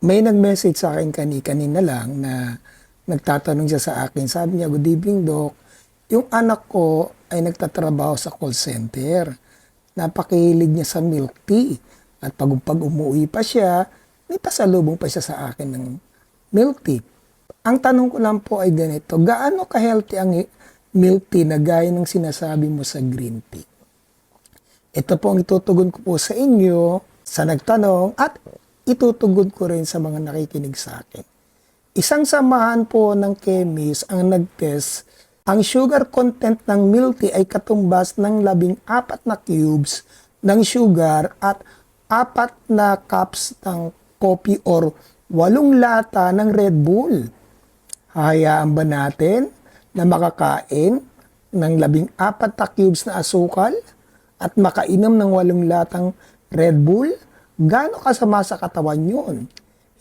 May nag-message sa akin kanina lang na nagtatanong siya sa akin. Sabi niya, "Good evening, Doc. Yung anak ko ay nagtatrabaho sa call center. Napakihilig niya sa milk tea. At pag umuwi pa siya, may pasalubong pa siya sa akin ng milk tea. Ang tanong ko lang po ay ganito, gaano ka-healthy ang milk tea na gaya ng sinasabi mo sa green tea?" Ito po ang itutugon ko po sa inyo, sa nagtanong, at itutugon ko rin sa mga nakikinig sa akin. Isang samahan po ng chemist ang nag-test, ang sugar content ng milk tea ay katumbas ng 14 na cubes ng sugar at 4 na cups ng coffee or 8 lata ng Red Bull. Hahayaan ba natin na makakain ng 14 na cubes na asukal at makainom ng 8 latang Red Bull? Gaano kasama sa katawan yun?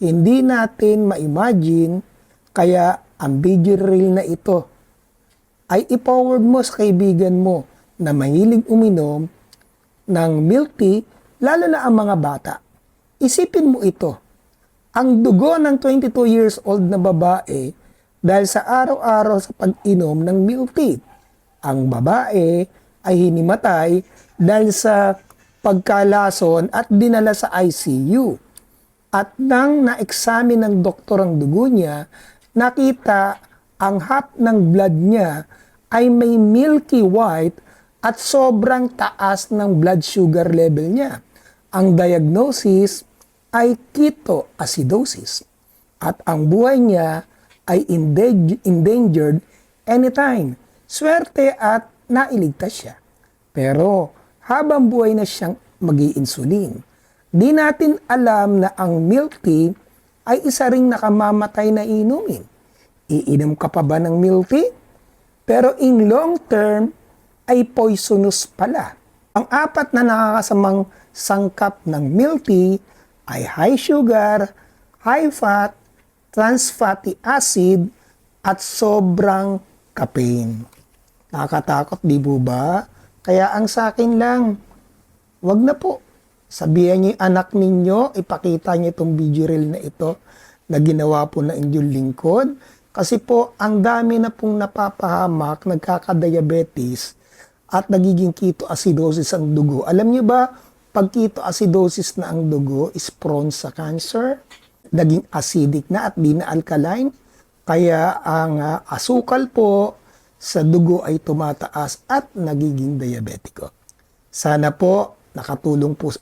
Hindi natin ma-imagine, kaya ang video reel na ito ay i-forward mo sa kaibigan mo na mahilig uminom ng milk tea, lalo na ang mga bata. Isipin mo ito, ang dugo ng 22 years old na babae dahil sa araw-araw sa pag-inom ng milk tea. Ang babae ay hinimatay dahil sa pagkalason at dinala sa ICU. At nang na-examine ng doktor ang dugo niya, nakita ang half ng blood niya ay may milky white at sobrang taas ng blood sugar level niya. Ang diagnosis ay ketoacidosis at ang buhay niya ay endangered anytime. Swerte at nailigtas siya. Pero habang buhay na siyang mag-i-insulin, di natin alam na ang milk tea ay isa ring nakamamatay na inumin. Iinom ka pa ba ng milk tea? Pero in long term ay poisonous pala. Ang 4 na nakakasamang sangkap ng milk tea ay high sugar, high fat, trans fatty acid, at sobrang caffeine. Nakakatakot, di po ba? Kaya ang sa akin lang, wag na po. Sabihan niyo yung anak ninyo, ipakita niyo itong video reel na ito na ginawa po ng inyong lingkod. Kasi po, ang dami na pong napapahamak, nagkakadiabetes, at nagiging ketoacidosis ang dugo. Alam niyo ba, pag ketoacidosis na ang dugo is prone sa cancer, naging acidic na at di na alkaline. Kaya ang asukal po sa dugo ay tumataas at nagiging diabetiko. Sana po nakatulong po